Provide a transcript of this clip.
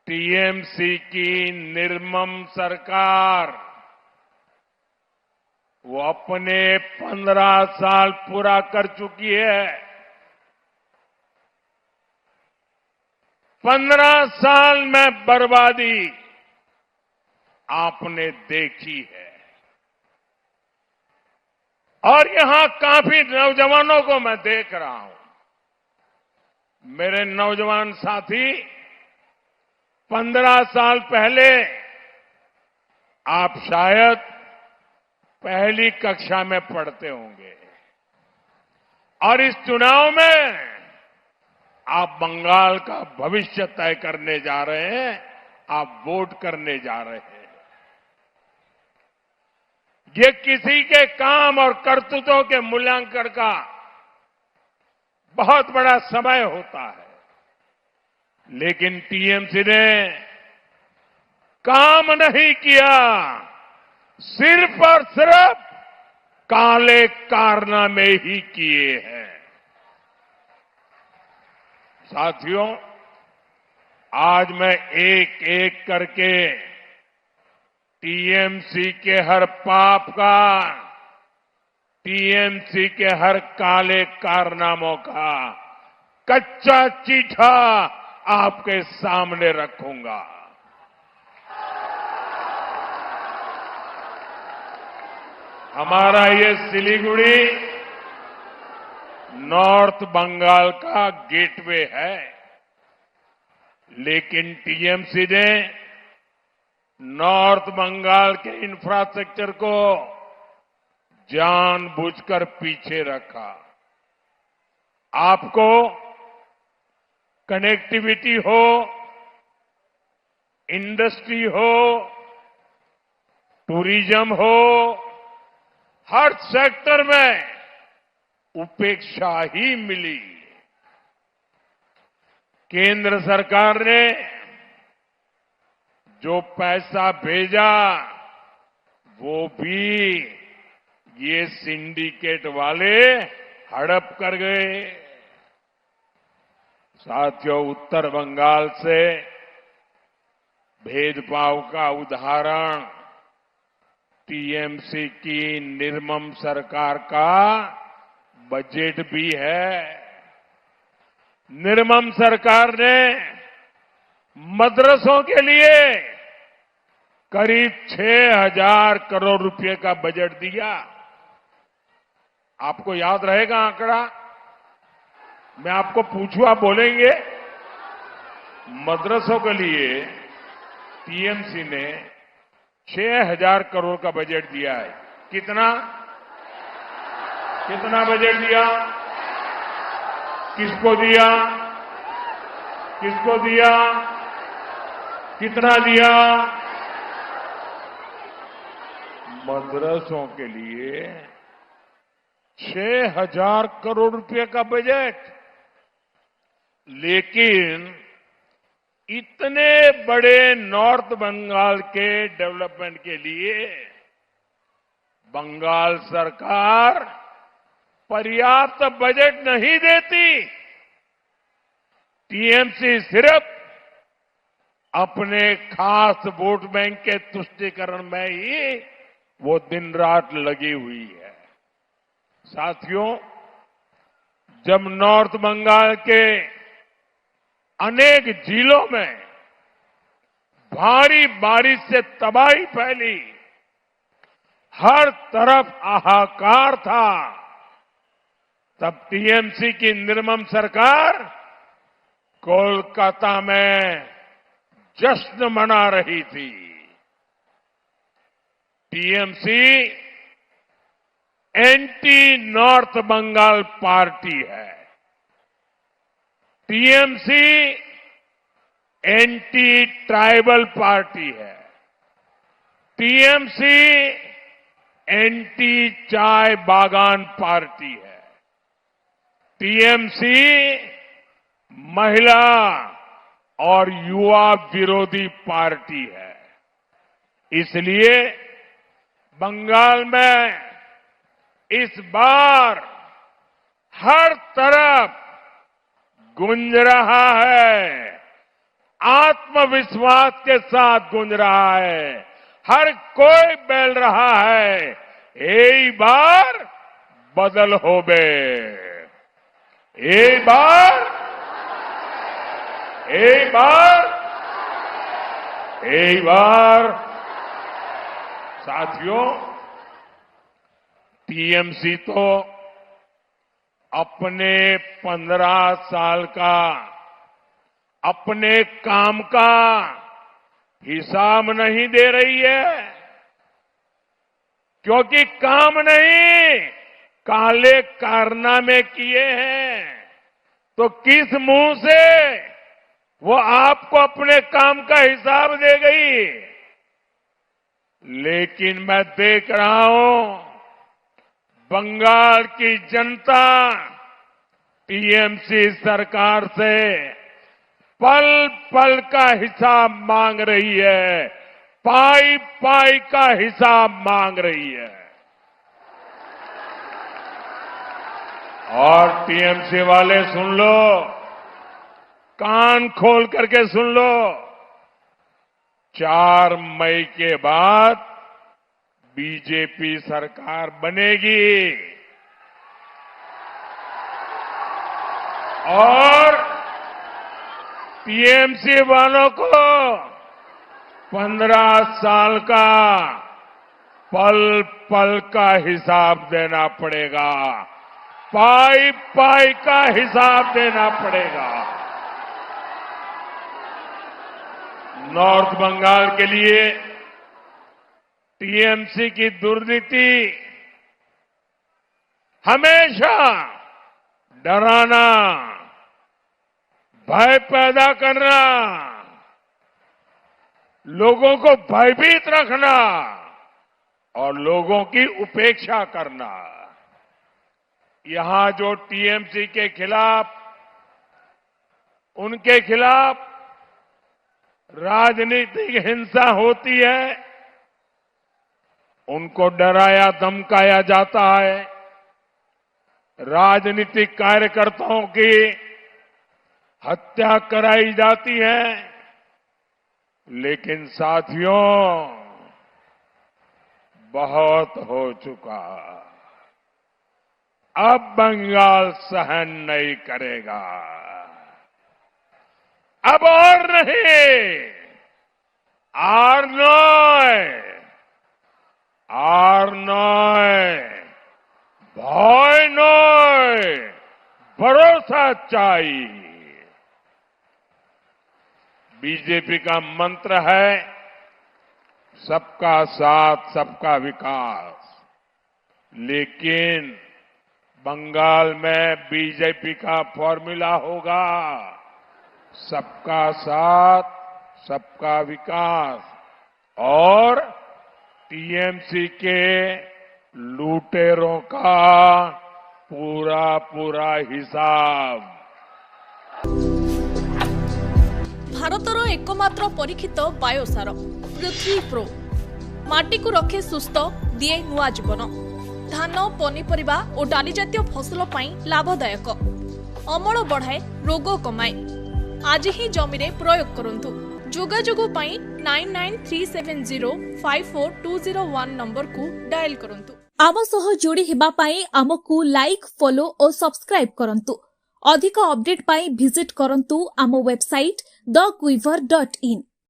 TMC की निर्मम सरकार वो अपने 15 साल पूरा कर चुकी है। 15 साल में बर्बादी आपने देखी है और यहां काफी नौजवानों को मैं देख रहा हूं। मेरे नौजवान साथी 15 साल पहले आप शायद पहली कक्षा में पढ़ते होंगे और इस चुनाव में आप बंगाल का भविष्य तय करने जा रहे हैं, आप वोट करने जा रहे हैं। ये किसी के काम और करतूतों के मूल्यांकन का बहुत बड़ा समय होता है, लेकिन टीएमसी ने काम नहीं किया, सिर्फ और सिर्फ काले कारनामे ही किए हैं। साथियों, आज मैं एक एक करके टीएमसी के हर पाप का, टीएमसी के हर काले कारनामों का कच्चा चिट्ठा आपके सामने रखूंगा। हमारा ये सिलीगुड़ी नॉर्थ बंगाल का गेटवे है, लेकिन टीएमसी ने नॉर्थ बंगाल के इंफ्रास्ट्रक्चर को जानबूझकर पीछे रखा। आपको कनेक्टिविटी हो, इंडस्ट्री हो, टूरिज्म हो, हर सेक्टर में उपेक्षा ही मिली। केंद्र सरकार ने जो पैसा भेजा वो भी ये सिंडिकेट वाले हड़प कर गए। साथियों, उत्तर बंगाल से भेदभाव का उदाहरण टीएमसी की निर्मम सरकार का बजट भी है। निर्मम सरकार ने मदरसों के लिए करीब 6,000 करोड़ रुपए का बजट दिया। आपको याद रहेगा आंकड़ा? मैं आपको पूछूं, आप बोलेंगे? मदरसों के लिए टीएमसी ने 6,000 करोड़ का बजट दिया है। कितना बजट दिया? किसको दिया? किसको दिया? कितना दिया? मदरसों के लिए 6,000 करोड़ रुपए का बजट। लेकिन इतने बड़े नॉर्थ बंगाल के डेवलपमेंट के लिए बंगाल सरकार पर्याप्त बजट नहीं देती। टीएमसी सिर्फ अपने खास वोट बैंक के तुष्टीकरण में ही वो दिन रात लगी हुई है। साथियों, जब नॉर्थ बंगाल के अनेक जिलों में भारी बारिश से तबाही फैली, हर तरफ हाहाकार था, तब टीएमसी की निर्मम सरकार कोलकाता में जश्न मना रही थी। TMC anti north Bengal party है। टीएमसी एंटी ट्राइबल पार्टी है। टीएमसी एंटी चाय बागान पार्टी है। टीएमसी महिला और युवा विरोधी पार्टी है। इसलिए बंगाल में इस बार हर तरफ गूंज रहा है आत्मविश्वास के साथ गूंज रहा है। हर कोई बोल रहा है, एक बार बदल होबे, एक बार, एक बार, एक बार। साथियों, टीएमसी तो अपने 15 साल का अपने काम का हिसाब नहीं दे रही है, क्योंकि काम नहीं काले कारनामे किए हैं, तो किस मुंह से वो आपको अपने काम का हिसाब दे गई। लेकिन मैं देख रहा हूं बंगाल की जनता टीएमसी सरकार से पल पल का हिसाब मांग रही है, पाई पाई का हिसाब मांग रही है। और टीएमसी वाले सुन लो, कान खोल करके सुन लो, 4 मई के बाद बीजेपी सरकार बनेगी और टीएमसी वालों को 15 साल का पल पल का हिसाब देना पड़ेगा, पाई पाई का हिसाब देना पड़ेगा। नॉर्थ बंगाल के लिए टीएमसी की दुर्नीति हमेशा डराना, भय पैदा करना, लोगों को भयभीत रखना और लोगों की उपेक्षा करना। यहां जो टीएमसी के खिलाफ, उनके खिलाफ राजनीतिक हिंसा होती है, उनको डराया धमकाया जाता है, राजनीतिक कार्यकर्ताओं की हत्या कराई जाती है। लेकिन साथियों, बहुत हो चुका, अब बंगाल सहन नहीं करेगा, अब और नहीं, আর নয়, ভয় নয়, भरोसा चाहिए। बीजेपी का मंत्र है सबका साथ, सबका विकास। लेकिन बंगाल में बीजेपी का फॉर्मूला होगा सबका साथ, सबका विकास और टीएमसी के लुटेरों का पूरा पूरा हिसाब। भारतर एकमात्र परीक्षित बायोसार पृथ्वी प्रो माटी को रखे सुस्थ, दिए नुआ जीवन। धान, पनीपरिबा और डाली जातीय फसल पाई लाभदायक, अमल बढ़ाए, रोग कमाए। आज ही जमी रे प्रयोग करंतु। जोगाजोग पाई 9937054201 नंबर को डायल करंतु। आम सह जोड़ी हेबा पाई आमको लाइक, फॉलो और सब्सक्राइब करंतु। अधिक अपडेट पाई विजिट करंतु आम वेबसाइट thequiver.in।